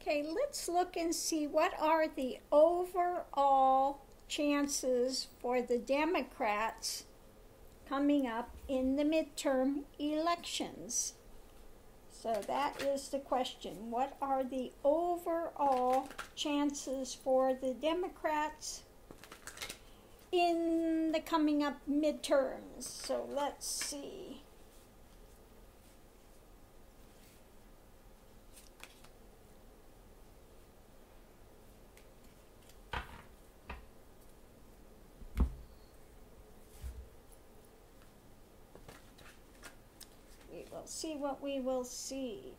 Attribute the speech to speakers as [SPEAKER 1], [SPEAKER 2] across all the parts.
[SPEAKER 1] Okay, let's look and see what are the overall chances for the Democrats coming up in the midterm elections. So that is the question. What are the overall chances for the Democrats in the coming up midterms? So let's see. We'll see what we will see.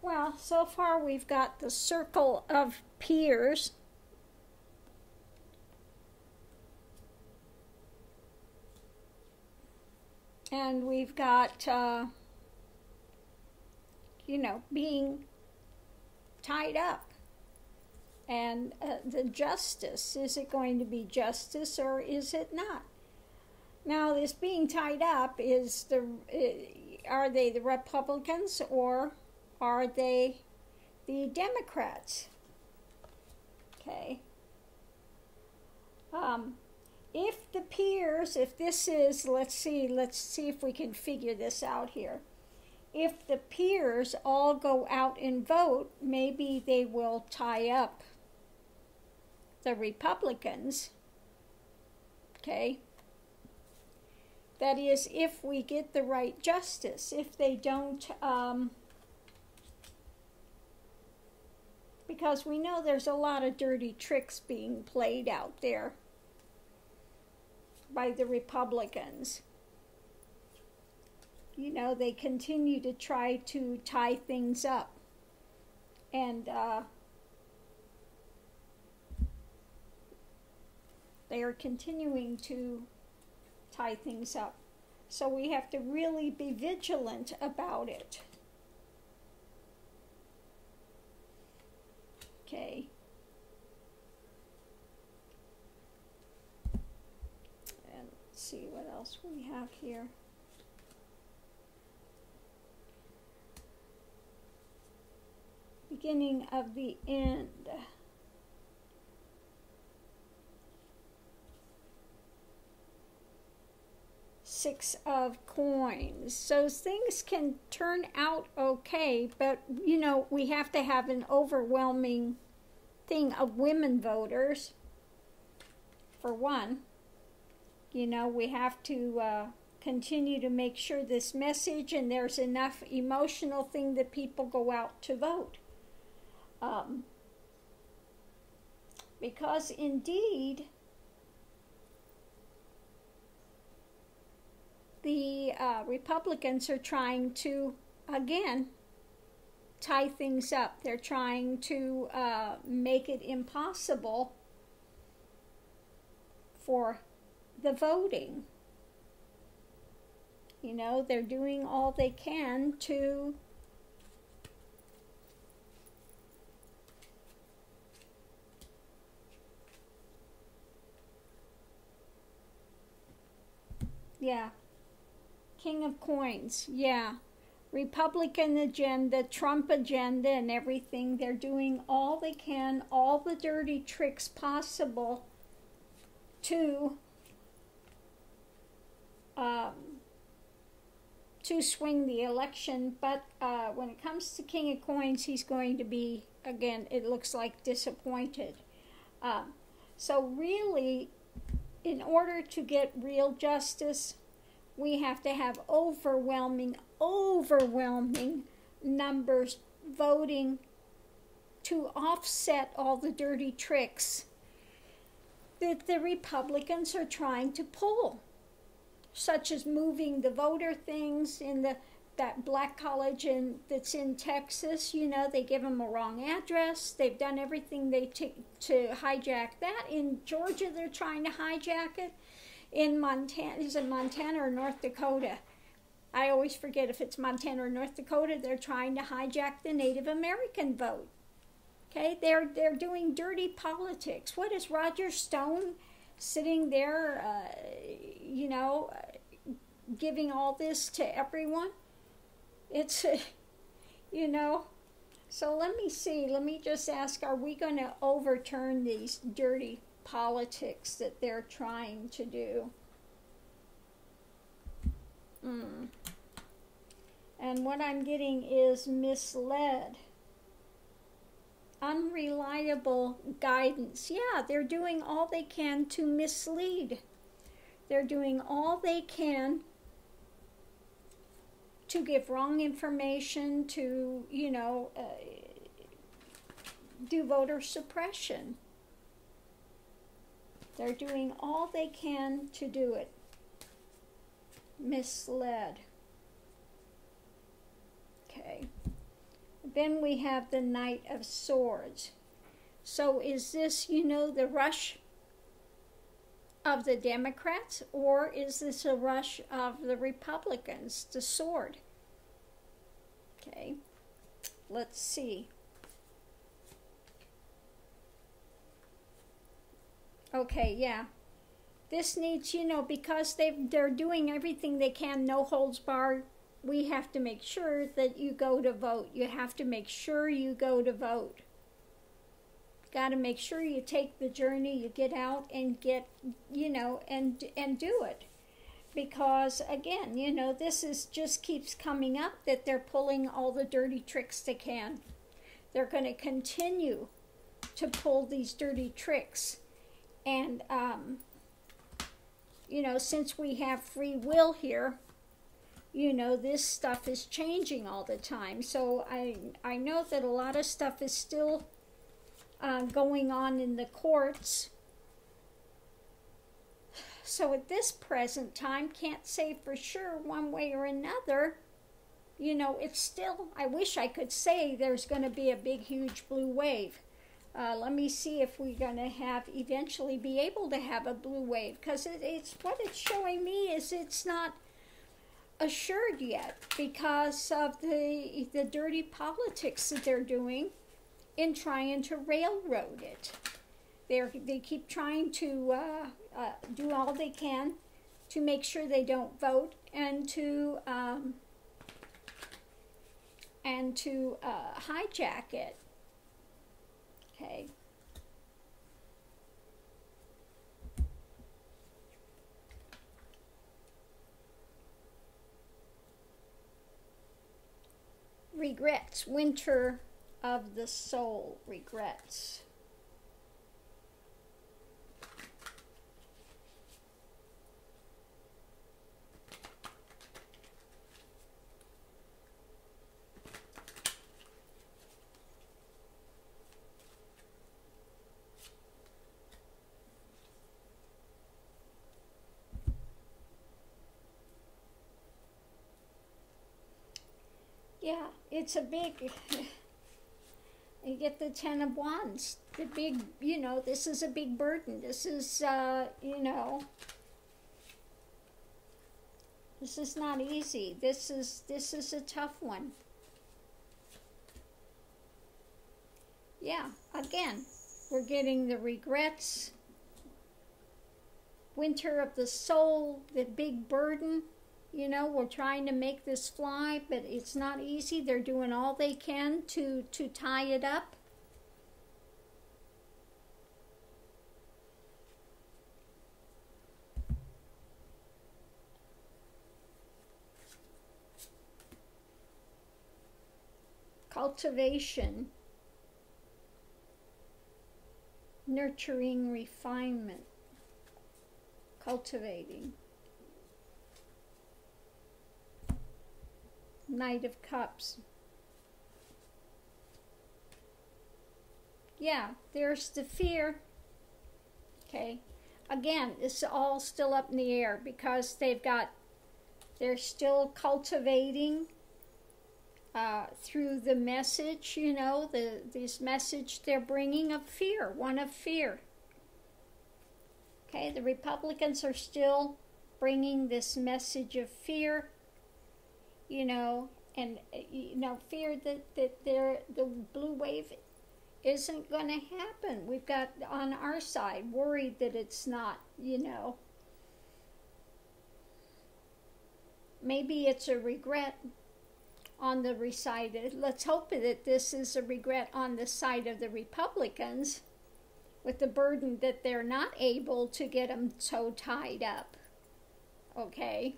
[SPEAKER 1] Well, so far we've got the circle of peers. And we've got, being tied up. And the justice, is it going to be justice or is it not? Now, this being tied up are they the Republicans or are they the Democrats? Okay. If the peers, if this is, let's see if we can figure this out here. If the peers all go out and vote, maybe they will tie up the Republicans. Okay. That is, if we get the right justice. If they don't, because we know there's a lot of dirty tricks being played out there by the Republicans. They continue to try to tie things up. And they are continuing to tie things up. So we have to really be vigilant about it. Okay. And let's see what else we have here. Beginning of the end. Six of Coins. So things can turn out okay, but we have to have an overwhelming thing of women voters, for one. We have to continue to make sure this message and there's enough emotional thing that people go out to vote. Because indeed, the Republicans are trying to, again, tie things up. They're trying to make it impossible for the voting. They're doing all they can to King of Coins, Republican agenda, Trump agenda, and everything. They're doing all they can, all the dirty tricks possible to swing the election. But when it comes to King of Coins, he's going to be, again, it looks like, disappointed. So really, in order to get real justice, we have to have overwhelming numbers voting to offset all the dirty tricks that the Republicans are trying to pull, such as moving the voter things in that black college that's in Texas. You know, they give them a wrong address. They've done everything to hijack that. In Georgia, they're trying to hijack it. In Montana, is it Montana or North Dakota? I always forget if it's Montana or North Dakota. They're trying to hijack the Native American vote. Okay, they're doing dirty politics. What is Roger Stone sitting there, giving all this to everyone? It's, so let me see. Let me just ask, are we going to overturn these dirty politics that they're trying to do? And what I'm getting is misled. Unreliable guidance. Yeah, they're doing all they can to mislead. They're doing all they can to give wrong information, to, do voter suppression. They're doing all they can to do it. Misled. Okay. Then we have the Knight of Swords. So is this, the rush of the Democrats, or is this a rush of the Republicans, the sword? Okay, let's see. Okay, yeah. This needs, because they're doing everything they can, no holds barred. We have to make sure that you go to vote. You have to make sure you go to vote. Got to make sure you take the journey, you get out and get, and do it. Because, again, this just keeps coming up that they're pulling all the dirty tricks they can. They're going to continue to pull these dirty tricks. And, since we have free will here, this stuff is changing all the time. So I know that a lot of stuff is still going on in the courts. So at this present time, can't say for sure one way or another. It's still, I wish I could say there's going to be a big, huge blue wave. Let me see if we're going to eventually be able to have a blue wave. Because it's what it's showing me is it's not assured yet because of the dirty politics that they're doing in trying to railroad it. They keep trying to do all they can to make sure they don't vote and to hijack it. Okay. Regrets. Winter of the soul. Regrets. Yeah, it's a big, you get the Ten of Wands, the big, this is a big burden. This is, this is not easy. This is a tough one. Yeah, again, we're getting the regrets, winter of the soul, the big burden. We're trying to make this fly, but it's not easy. They're doing all they can to tie it up. Cultivation. Nurturing refinement. Cultivating. Knight of Cups. Yeah, there's the fear. Okay. again, it's all still up in the air because they're still cultivating through the message, you know, this message they're bringing of fear, one of fear. Okay, the Republicans are still bringing this message of fear, you know, and, you know, fear that the blue wave isn't going to happen. We've got on our side worried that it's not, you know. Maybe it's a regret on the side. Let's hope that this is a regret on the side of the Republicans with the burden that they're not able to get them so tied up. Okay?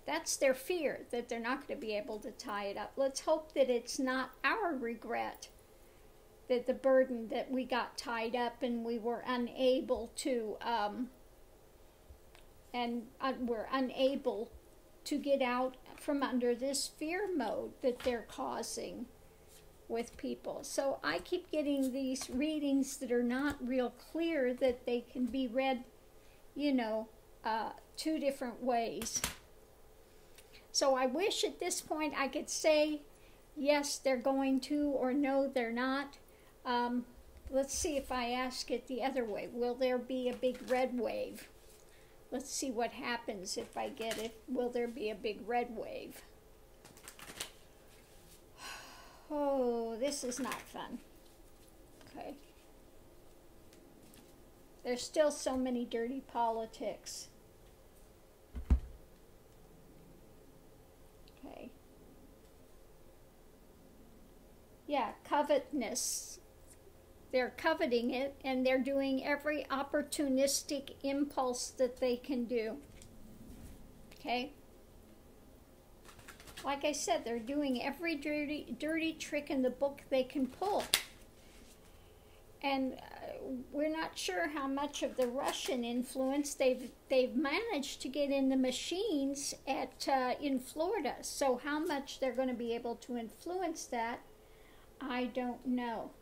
[SPEAKER 1] That's their fear, that they're not going to be able to tie it up. Let's hope that it's not our regret, that the burden that we got tied up and we were unable to, we're unable to get out from under this fear mode that they're causing with people. So I keep getting these readings that are not real clear, that they can be read, you know, two different ways. So I wish at this point I could say, yes, they're going to, or no, they're not. Let's see if I ask it the other way. Will there be a big red wave? Let's see what happens if I get it. Will there be a big red wave? Oh, this is not fun. Okay. There's still so many dirty politics. Okay. Yeah, covetousness. They're coveting it, and they're doing every opportunistic impulse that they can do. Okay? Like I said, they're doing every dirty trick in the book they can pull. And we're not sure how much of the Russian influence they've managed to get in the machines in Florida. So how much they're going to be able to influence that, I don't know.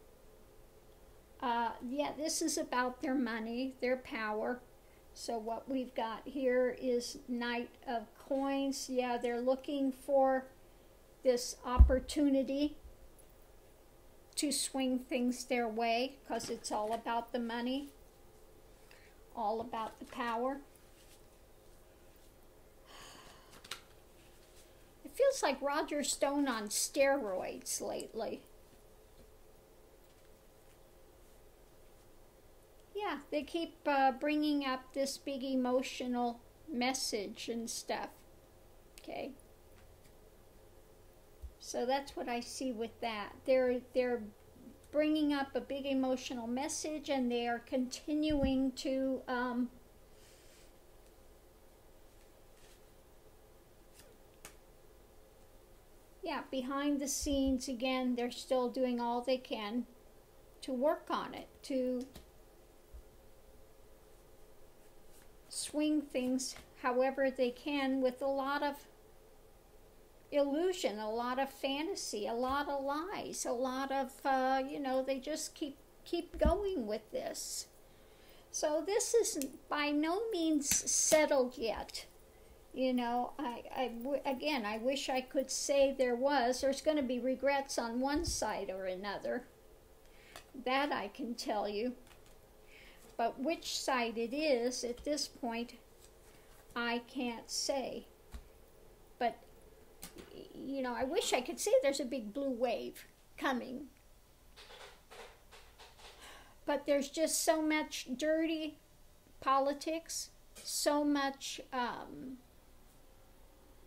[SPEAKER 1] Yeah, this is about their money, their power. So what we've got here is Knight of Coins. Yeah, they're looking for this opportunity to swing things their way because it's all about the money, all about the power. It feels like Roger Stone on steroids lately. Yeah, they keep bringing up this big emotional message and stuff. Okay. So that's what I see with that. They're bringing up a big emotional message, and they are continuing to yeah, behind the scenes again, they're still doing all they can to work on it, to swing things however they can with a lot of illusion, a lot of fantasy, a lot of lies, a lot of, you know, they just keep going with this. So this is by no means settled yet. You know, again, I wish I could say there's going to be regrets on one side or another. That I can tell you. But which side it is at this point, I can't say. But, you know, I wish I could say there's a big blue wave coming. But there's just so much dirty politics, so much,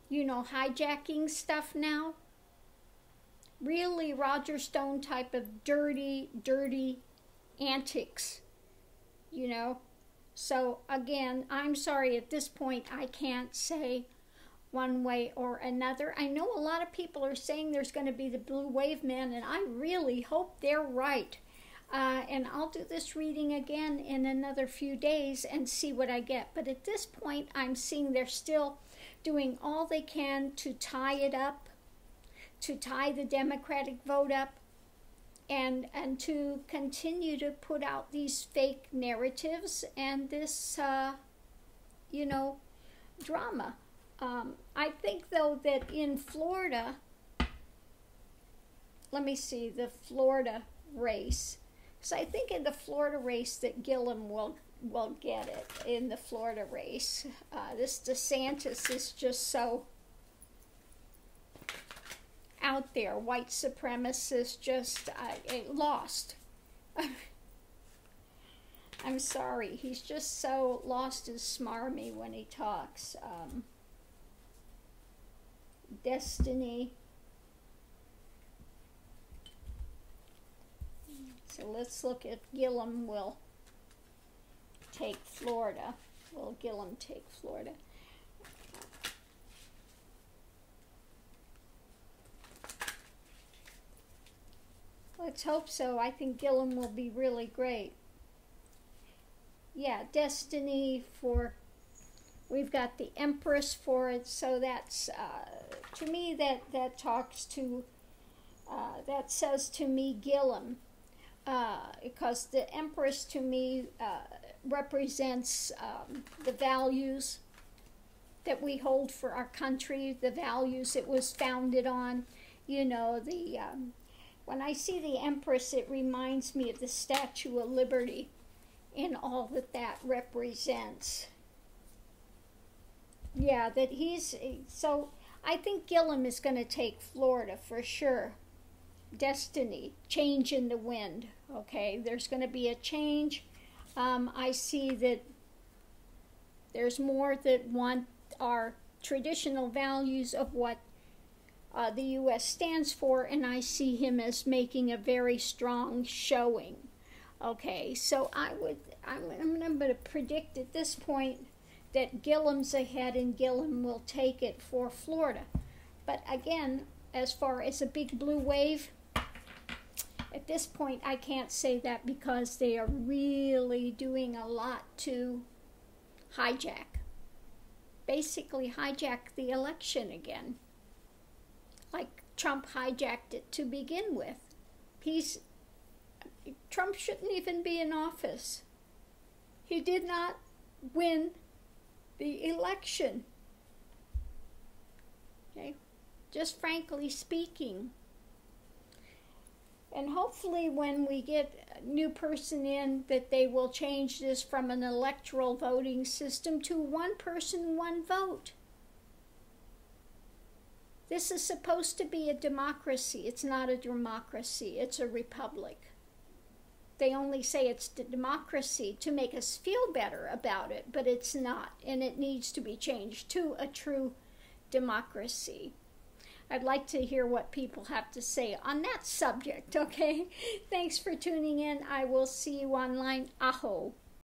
[SPEAKER 1] you know, hijacking stuff now. Really Roger Stone type of dirty antics. You know, so again, I'm sorry, at this point I can't say one way or another. I know a lot of people are saying there's going to be the blue wave, man, and I really hope they're right. And I'll do this reading again in another few days and see what I get. But at this point, I'm seeing they're still doing all they can to tie it up, to tie the Democratic vote up, and to continue to put out these fake narratives and this, you know, drama. I think, though, that in Florida, let me see, the Florida race. So I think in the Florida race that Gillum will get it in the Florida race. This DeSantis is just so out there. White supremacist, just lost. I'm sorry. He's just so lost his smarmy when he talks. Destiny. So let's look if Gillum will take Florida. Will Gillum take Florida? Let's hope so. I think Gillum will be really great. Yeah, Destiny for, we've got the Empress for it, so that's, to me, that talks to, that says to me Gillum, because the Empress to me represents the values that we hold for our country, the values it was founded on. You know, the when I see the Empress, it reminds me of the Statue of Liberty and all that represents. Yeah, that he's, so I think Gillum is going to take Florida for sure. Destiny, change in the wind, okay? There's going to be a change. I see that there's more that want our traditional values of what the U.S. stands for, and I see him as making a very strong showing. Okay, so I'm going to predict at this point that Gillum's ahead and Gillum will take it for Florida. But again, as far as a big blue wave, at this point I can't say that because they are really doing a lot to basically hijack the election again. Like Trump hijacked it to begin with. Trump shouldn't even be in office. He did not win the election. Okay? Just frankly speaking. And hopefully when we get a new person in, that they will change this from an electoral voting system to one person, one vote. This is supposed to be a democracy. It's not a democracy. It's a republic. They only say it's democracy to make us feel better about it, but it's not, and it needs to be changed to a true democracy. I'd like to hear what people have to say on that subject, okay? Thanks for tuning in. I will see you online. Aho.